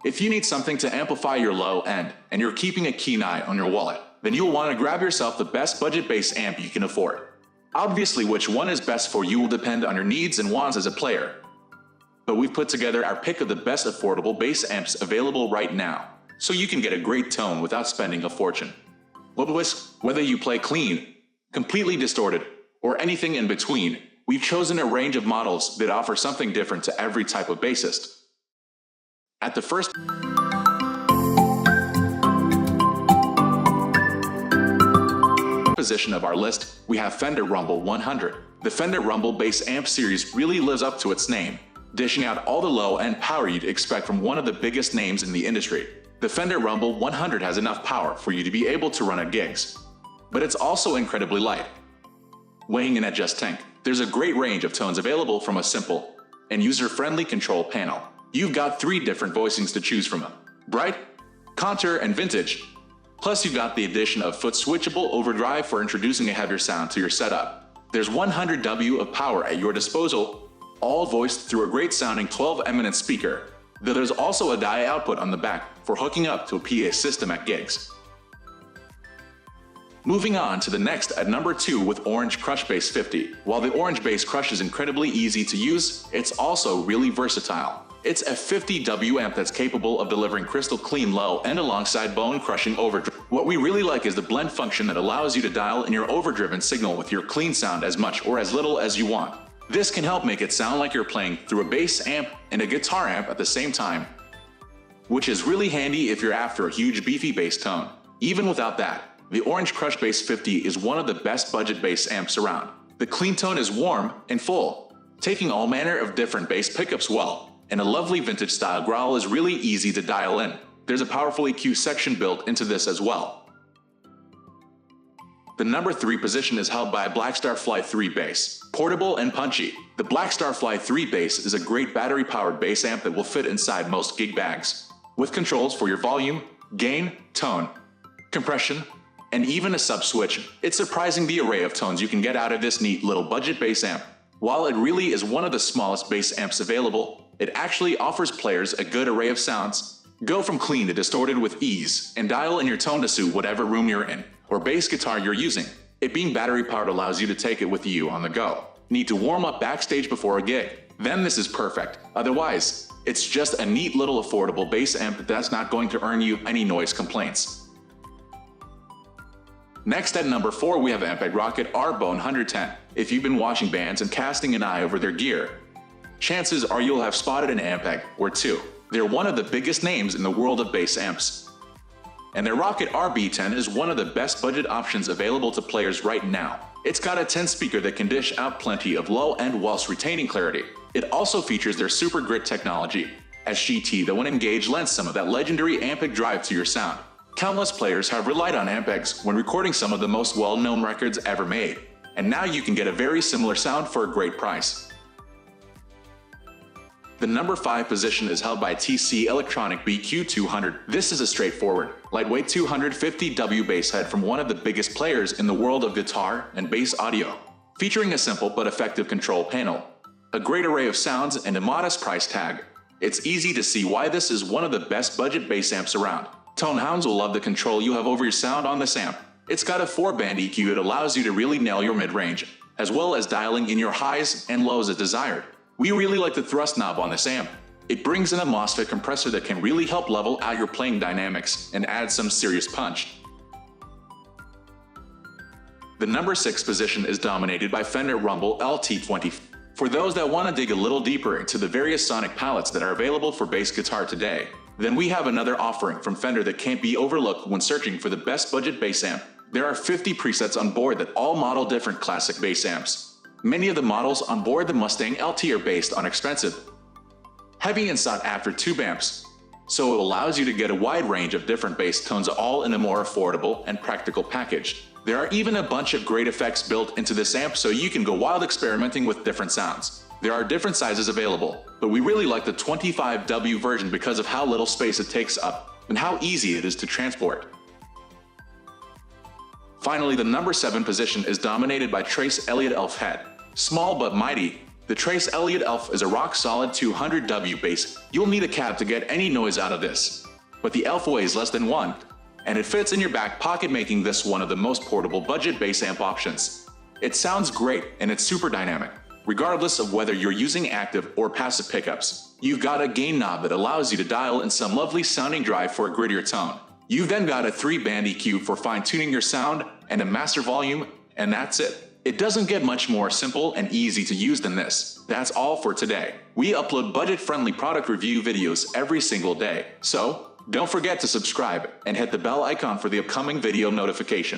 If you need something to amplify your low end, and you're keeping a keen eye on your wallet, then you'll want to grab yourself the best budget bass amp you can afford. Obviously, which one is best for you will depend on your needs and wants as a player. But we've put together our pick of the best affordable bass amps available right now, so you can get a great tone without spending a fortune. Whether you play clean, completely distorted, or anything in between, we've chosen a range of models that offer something different to every type of bassist. At the first position of our list, we have Fender Rumble 100. The Fender Rumble bass amp series really lives up to its name, dishing out all the low-end power you'd expect from one of the biggest names in the industry. The Fender Rumble 100 has enough power for you to be able to run at gigs, but it's also incredibly light. Weighing in at just 10, there's a great range of tones available from a simple and user-friendly control panel. You've got 3 different voicings to choose from: bright, contour, and vintage. Plus you've got the addition of foot switchable overdrive for introducing a heavier sound to your setup. There's 100 W of power at your disposal, all voiced through a great sounding 12 eminent speaker. There's also a DI output on the back for hooking up to a PA system at gigs. Moving on to the next at number 2 with Orange Crush Bass 50. While the Orange Bass Crush is incredibly easy to use, it's also really versatile. It's a 50W amp that's capable of delivering crystal clean low end alongside bone-crushing overdrive. What we really like is the blend function that allows you to dial in your overdriven signal with your clean sound as much or as little as you want. This can help make it sound like you're playing through a bass amp and a guitar amp at the same time, which is really handy if you're after a huge beefy bass tone. Even without that, the Orange Crush Bass 50 is one of the best budget bass amps around. The clean tone is warm and full, taking all manner of different bass pickups well, and a lovely vintage style growl is really easy to dial in. There's a powerful EQ section built into this as well. The number 3 position is held by Blackstar Fly 3 bass. Portable and punchy, the Blackstar Fly 3 bass is a great battery-powered bass amp that will fit inside most gig bags, with controls for your volume, gain, tone, compression, and even a sub-switch. It's surprising the array of tones you can get out of this neat little budget bass amp. While it really is one of the smallest bass amps available, it actually offers players a good array of sounds. Go from clean to distorted with ease, and dial in your tone to suit whatever room you're in, or bass guitar you're using. It being battery-powered allows you to take it with you on the go. Need to warm up backstage before a gig? Then this is perfect. Otherwise, it's just a neat little affordable bass amp that's not going to earn you any noise complaints. Next at number 4 we have Ampeg Rocket R-Bone 110. If you've been watching bands and casting an eye over their gear, chances are you'll have spotted an Ampeg or 2. They're one of the biggest names in the world of bass amps, and their Rocket RB10 is one of the best budget options available to players right now. It's got a 10 speaker that can dish out plenty of low end whilst retaining clarity. It also features their Super Grit technology, SGT, that when engaged lends some of that legendary Ampeg drive to your sound. Countless players have relied on Ampegs when recording some of the most well-known records ever made, and now you can get a very similar sound for a great price. The number 5 position is held by TC Electronic BQ200. This is a straightforward, lightweight 250W bass head from one of the biggest players in the world of guitar and bass audio, featuring a simple but effective control panel, a great array of sounds, and a modest price tag. It's easy to see why this is one of the best budget bass amps around. Tone hounds will love the control you have over your sound on this amp. It's got a 4-band EQ that allows you to really nail your mid-range, as well as dialing in your highs and lows as desired. We really like the thrust knob on this amp. It brings in a MOSFET compressor that can really help level out your playing dynamics and add some serious punch. The number 6 position is dominated by Fender Rumble LT20. For those that want to dig a little deeper into the various sonic palettes that are available for bass guitar today, then we have another offering from Fender that can't be overlooked when searching for the best budget bass amp. There are 50 presets on board that all model different classic bass amps. Many of the models on board the Mustang LT are based on expensive, heavy and sought-after tube amps, so it allows you to get a wide range of different bass tones all in a more affordable and practical package. There are even a bunch of great effects built into this amp so you can go wild experimenting with different sounds. There are different sizes available, but we really like the 25W version because of how little space it takes up and how easy it is to transport. Finally, the number 7 position is dominated by Trace Elliott Elf head. Small but mighty, The Trace Elliott Elf is a rock-solid 200W bass. You'll need a cab to get any noise out of this. But the Elf weighs less than 1, and it fits in your back pocket, making this one of the most portable budget bass amp options. It sounds great, and it's super dynamic, regardless of whether you're using active or passive pickups. You've got a gain knob that allows you to dial in some lovely sounding drive for a grittier tone. You've then got a 3-band EQ for fine-tuning your sound, and a master volume, and that's it. It doesn't get much more simple and easy to use than this. That's all for today. We upload budget-friendly product review videos every single day, so don't forget to subscribe and hit the bell icon for the upcoming video notification.